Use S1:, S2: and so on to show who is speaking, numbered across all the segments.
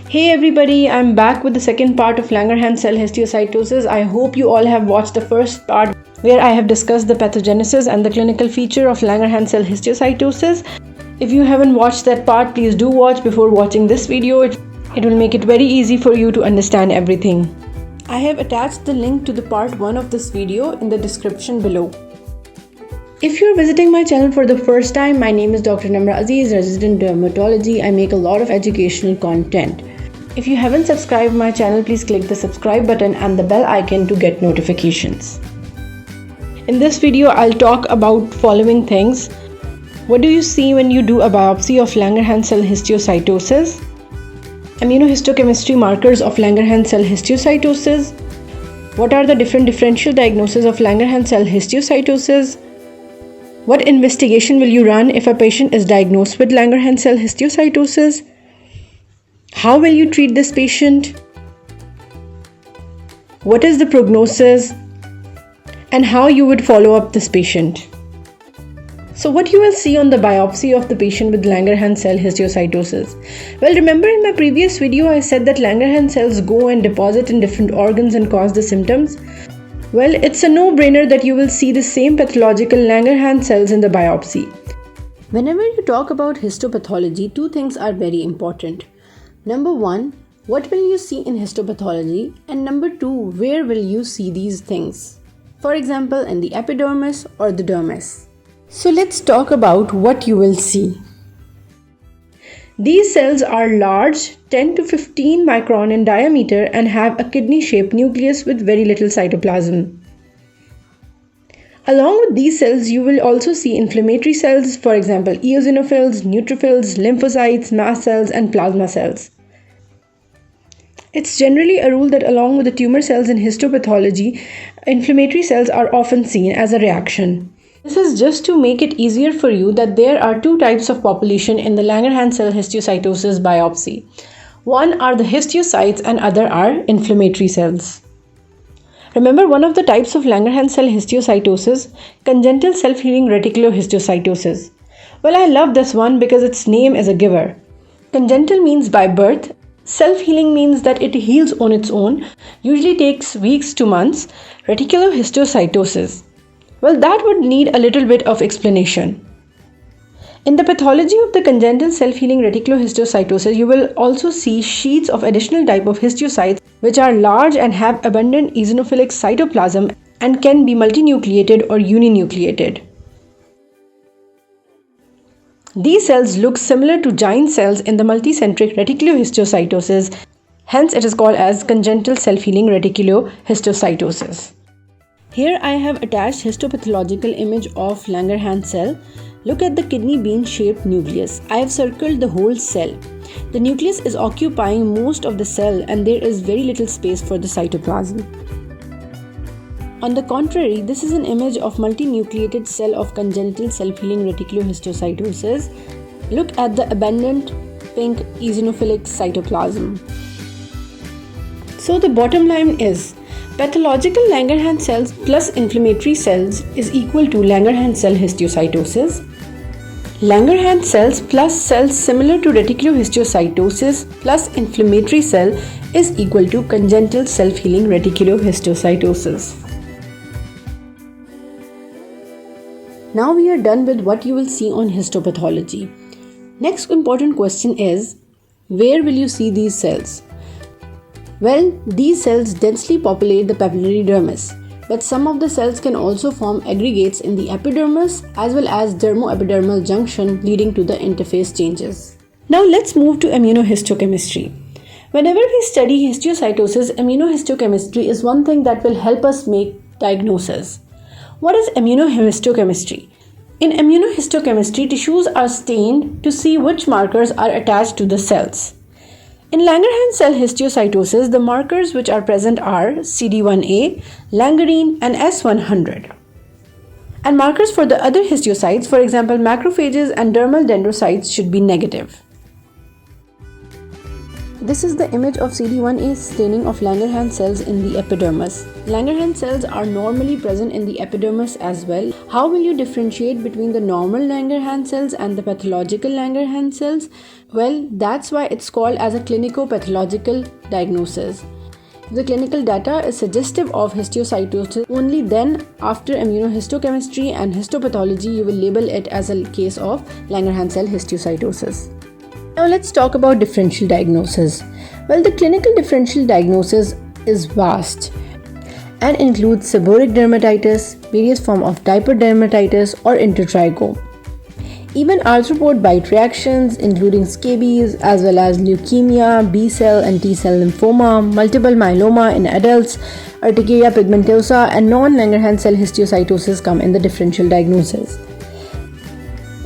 S1: Hey everybody, I'm back with the second part of Langerhans cell histiocytosis. I hope you all have watched the first part where I have discussed the pathogenesis and the clinical feature of Langerhans cell histiocytosis. If you haven't watched that part, please do watch before watching this video. It will make it very easy for you to understand everything. I have attached the link to the part 1 of this video in the description below. If you're visiting my channel for the first time, my name is Dr. Namra Aziz, resident dermatology. I make a lot of educational content. If you haven't subscribed my channel, please click the subscribe button and the bell icon to get notifications. In this video, I'll talk about following things. What do you see when you do a biopsy of Langerhans cell histiocytosis? Immunohistochemistry markers of Langerhans cell histiocytosis. What are the different differential diagnoses of Langerhans cell histiocytosis? What investigation will you run if a patient is diagnosed with Langerhans cell histiocytosis? How will you treat this patient? What is the prognosis? And how you would follow up this patient? So what you will see on the biopsy of the patient with Langerhans cell histiocytosis? Well, remember in my previous video I said that Langerhans cells go and deposit in different organs and cause the symptoms. Well, it's a no-brainer that you will see the same pathological Langerhans cells in the biopsy. Whenever you talk about histopathology, two things are very important. Number one, what will you see in histopathology? And number two, where will you see these things? For example, in the epidermis or the dermis. So let's talk about what you will see. These cells are large, 10 to 15 micron in diameter, and have a kidney-shaped nucleus with very little cytoplasm. Along with these cells, you will also see inflammatory cells, for example, eosinophils, neutrophils, lymphocytes, mast cells, and plasma cells. It's generally a rule that along with the tumor cells in histopathology, inflammatory cells are often seen as a reaction. This is just to make it easier for you that there are two types of population in the Langerhans cell histiocytosis biopsy. One are the histiocytes and other are inflammatory cells. Remember one of the types of Langerhans cell histiocytosis, congenital self-healing reticulohistiocytosis. Well, I love this one because its name is a giver. Congenital means by birth. Self-healing means that it heals on its own, usually takes weeks to months. Reticulohistiocytosis. Well, that would need a little bit of explanation. In the pathology of the congenital self-healing reticulohistiocytosis, you will also see sheets of additional type of histiocytes which are large and have abundant eosinophilic cytoplasm and can be multinucleated or uninucleated. These cells look similar to giant cells in the multicentric reticulohistiocytosis, hence it is called as congenital self-healing reticulohistiocytosis. Here I have attached histopathological image of Langerhans cell. Look at the kidney bean shaped nucleus. I have circled the whole cell. The nucleus is occupying most of the cell and there is very little space for the cytoplasm. On the contrary, this is an image of multinucleated cell of congenital self-healing reticulohistiocytosis. Look at the abundant pink eosinophilic cytoplasm. So the bottom line is, pathological Langerhans cells plus inflammatory cells is equal to Langerhans cell histiocytosis. Langerhans cells plus cells similar to reticulohistiocytosis plus inflammatory cell is equal to congenital self-healing reticulohistiocytosis. Now we are done with what you will see on histopathology. Next important question is, where will you see these cells? Well, these cells densely populate the papillary dermis, but some of the cells can also form aggregates in the epidermis as well as dermoepidermal junction, leading to the interface changes. Now let's move to immunohistochemistry. Whenever we study histiocytosis, immunohistochemistry is one thing that will help us make diagnosis. What is immunohistochemistry? In immunohistochemistry, tissues are stained to see which markers are attached to the cells. In Langerhans cell histiocytosis, the markers which are present are CD1A, Langerine, and S100. And markers for the other histiocytes, for example macrophages and dermal dendrocytes, should be negative. This is the image of CD1A staining of Langerhans cells in the epidermis. Langerhans cells are normally present in the epidermis as well. How will you differentiate between the normal Langerhans cells and the pathological Langerhans cells? Well, that's why it's called as a clinico-pathological diagnosis. If the clinical data is suggestive of histiocytosis, only then, after immunohistochemistry and histopathology, you will label it as a case of Langerhans cell histiocytosis. Now let's talk about differential diagnosis. Well, the clinical differential diagnosis is vast and includes seborrheic dermatitis, various forms of diaper dermatitis or intertrigo. Even arthropod bite reactions including scabies as well as leukemia, B-cell and T-cell lymphoma, multiple myeloma in adults, urticaria pigmentosa and non-Langerhans cell histiocytosis come in the differential diagnosis.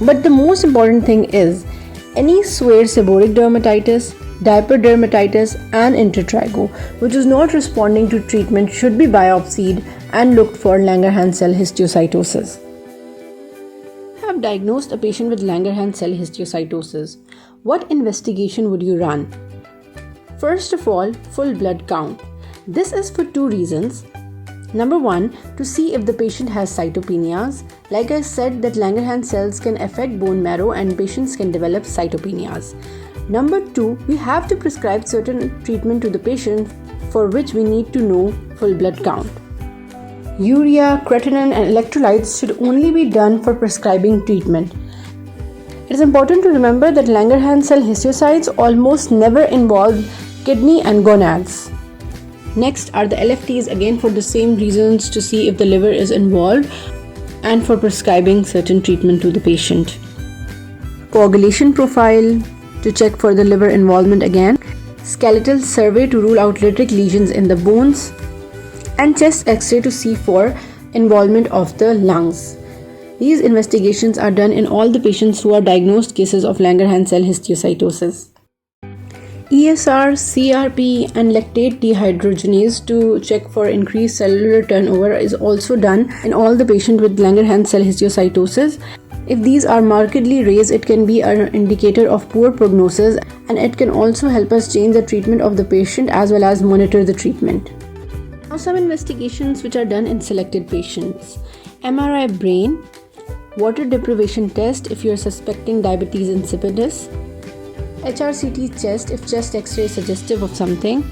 S1: But the most important thing is any severe seborrheic dermatitis, diaper dermatitis and intertrigo which is not responding to treatment should be biopsied and looked for Langerhans cell histiocytosis. Have diagnosed a patient with Langerhans cell histiocytosis. What investigation would you run? First of all, full blood count. This is for two reasons. Number one, to see if the patient has cytopenias. Like I said, that Langerhans cells can affect bone marrow and patients can develop cytopenias. Number two, we have to prescribe certain treatment to the patient for which we need to know full blood count. Urea, creatinine and electrolytes should only be done for prescribing treatment. It is important to remember that Langerhans cell histiocytes almost never involve kidney and gonads. Next are the LFTs, again for the same reasons, to see if the liver is involved and for prescribing certain treatment to the patient. Coagulation profile to check for the liver involvement again. Skeletal survey to rule out lytic lesions in the bones. And chest x-ray to see for involvement of the lungs. These investigations are done in all the patients who are diagnosed cases of Langerhans cell histiocytosis. ESR, CRP and lactate dehydrogenase to check for increased cellular turnover is also done in all the patients with Langerhans cell histiocytosis. If these are markedly raised, it can be an indicator of poor prognosis and it can also help us change the treatment of the patient as well as monitor the treatment. Now some investigations which are done in selected patients. MRI brain, water deprivation test if you are suspecting diabetes insipidus, HRCT chest if chest x-ray is suggestive of something,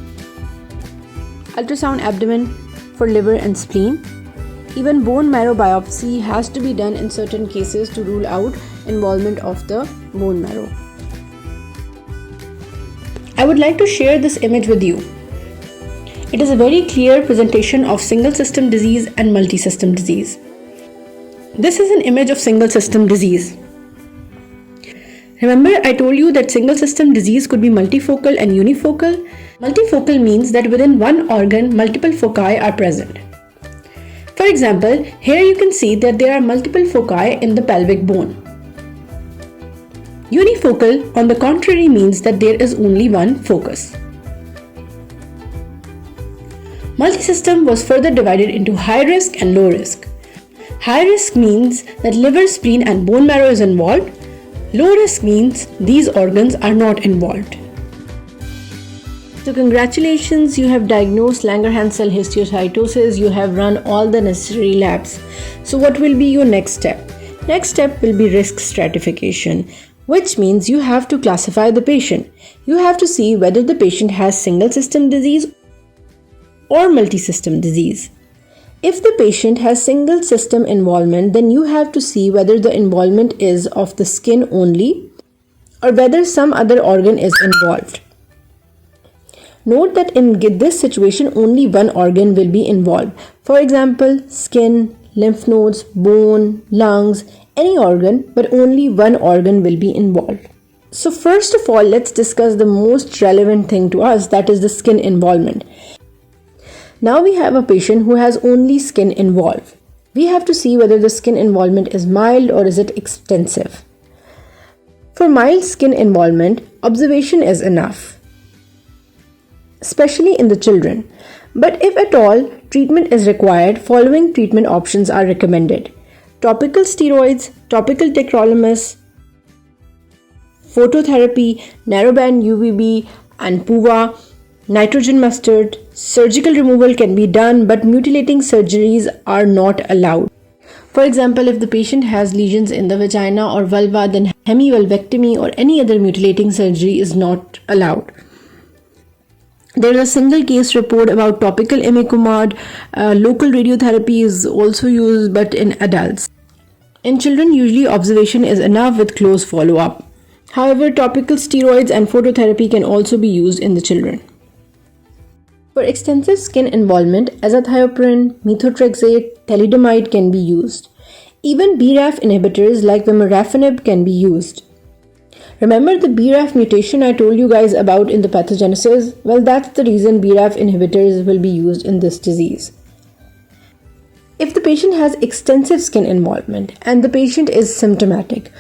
S1: ultrasound abdomen for liver and spleen. Even bone marrow biopsy has to be done in certain cases to rule out involvement of the bone marrow. I would like to share this image with you. It is a very clear presentation of single system disease and multi-system disease. This is an image of single system disease. Remember, I told you that single system disease could be multifocal and unifocal. Multifocal means that within one organ, multiple foci are present. For example, here you can see that there are multiple foci in the pelvic bone. Unifocal, on the contrary, means that there is only one focus. Multisystem was further divided into high risk and low risk. High risk means that liver, spleen and bone marrow is involved. Low risk means these organs are not involved. So congratulations, you have diagnosed Langerhans cell histiocytosis, you have run all the necessary labs. So what will be your next step? Next step will be risk stratification, which means you have to classify the patient. You have to see whether the patient has single system disease or multi-system disease. If the patient has single system involvement, then you have to see whether the involvement is of the skin only or whether some other organ is involved. Note that in this situation, only one organ will be involved. For example, skin, lymph nodes, bone, lungs, any organ, but only one organ will be involved. So first of all, let's discuss the most relevant thing to us, that is the skin involvement. Now we have a patient who has only skin involved. We have to see whether the skin involvement is mild or is it extensive. For mild skin involvement, observation is enough, especially in the children. But if at all treatment is required, following treatment options are recommended: topical steroids, topical tacrolimus, phototherapy, narrowband UVB and PUVA, nitrogen mustard. Surgical removal can be done, but mutilating surgeries are not allowed. For example, if the patient has lesions in the vagina or vulva, then hemivulvectomy or any other mutilating surgery is not allowed. There is a single case report about topical imiquimod. Local radiotherapy is also used, but in adults. In children, usually observation is enough with close follow-up. However, topical steroids and phototherapy can also be used in the children. For extensive skin involvement, azathioprine, methotrexate, thalidomide can be used. Even BRAF inhibitors like vemurafenib can be used. Remember the BRAF mutation I told you guys about in the pathogenesis? Well, that's the reason BRAF inhibitors will be used in this disease. If the patient has extensive skin involvement and the patient is symptomatic,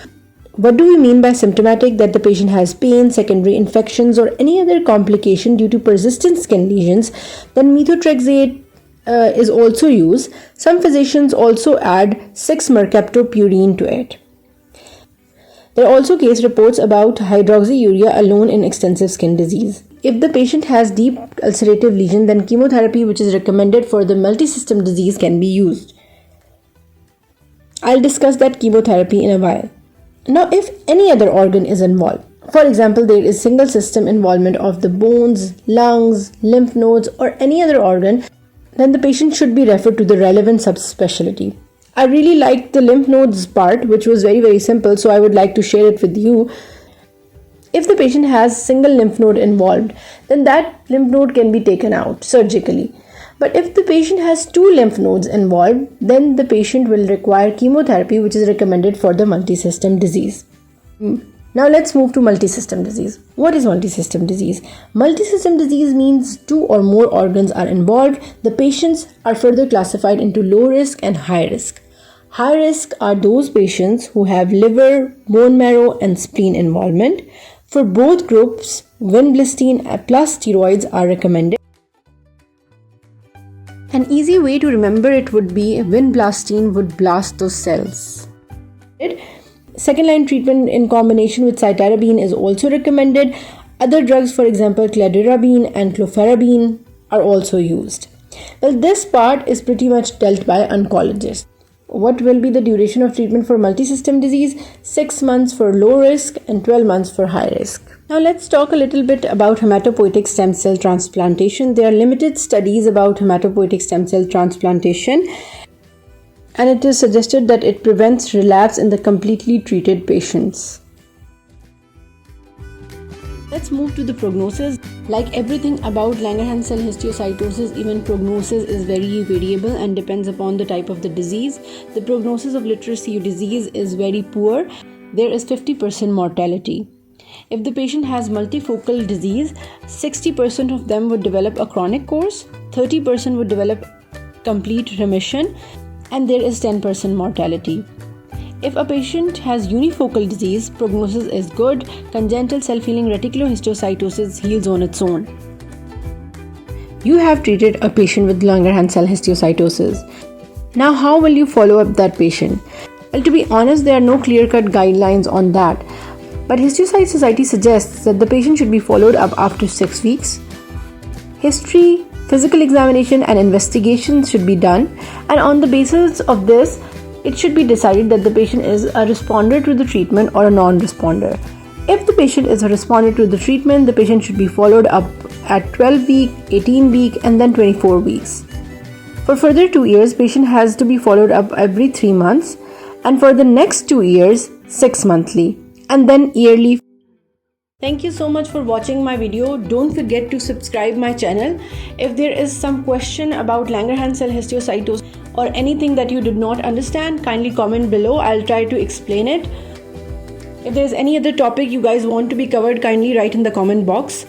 S1: what do we mean by symptomatic? That the patient has pain, secondary infections, or any other complication due to persistent skin lesions, then methotrexate is also used. Some physicians also add 6-mercaptopurine to it. There are also case reports about hydroxyurea alone in extensive skin disease. If the patient has deep ulcerative lesion, then chemotherapy, which is recommended for the multisystem disease, can be used. I'll discuss that chemotherapy in a while. Now, if any other organ is involved, for example, there is single system involvement of the bones, lungs, lymph nodes, or any other organ, then the patient should be referred to the relevant subspecialty. I really liked the lymph nodes part, which was very simple, so I would like to share it with you. If the patient has single lymph node involved, then that lymph node can be taken out surgically. But if the patient has 2 lymph nodes involved, then the patient will require chemotherapy, which is recommended for the multisystem disease. Now let's move to multisystem disease. What is multisystem disease? Multisystem disease means 2 or more organs are involved. The patients are further classified into low risk and high risk. High risk are those patients who have liver, bone marrow, and spleen involvement. For both groups, vinblastine plus steroids are recommended. An easy way to remember it would be vinblastine would blast those cells. Second line treatment in combination with cytarabine is also recommended. Other drugs, for example cladribine and clofarabine, are also used. Well, this part is pretty much dealt by oncologists. What will be the duration of treatment for multisystem disease? 6 months for low risk and 12 months for high risk. Now let's talk a little bit about hematopoietic stem cell transplantation. There are limited studies about hematopoietic stem cell transplantation, and it is suggested that it prevents relapse in the completely treated patients. Let's move to the prognosis. Like everything about Langerhans cell histiocytosis, even prognosis is very variable and depends upon the type of the disease. The prognosis of literacy disease is very poor. There is 50% mortality. If the patient has multifocal disease, 60% of them would develop a chronic course, 30% would develop complete remission, and there is 10% mortality. If a patient has unifocal disease, prognosis is good. Congenital self-healing reticulohistiocytosis heals on its own. You have treated a patient with Langerhans cell histiocytosis. Now, how will you follow up that patient? Well, to be honest, there are no clear-cut guidelines on that. But Histiocyte Society suggests that the patient should be followed up after 6 weeks. History, physical examination, and investigations should be done. And on the basis of this, it should be decided that the patient is a responder to the treatment or a non-responder. If the patient is a responder to the treatment, the patient should be followed up at 12 week, 18 week, and then 24 weeks. For further 2 years, patient has to be followed up every 3 months, and for the next 2 years, 6 monthly, and then yearly. Thank you so much for watching my video. Don't forget to subscribe my channel. If there is some question about Langerhans cell histiocytosis or anything that you did not understand, kindly comment below. I'll try to explain it. If there's any other topic you guys want to be covered, kindly write in the comment box.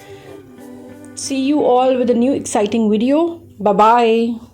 S1: See you all with a new exciting video. Bye-bye.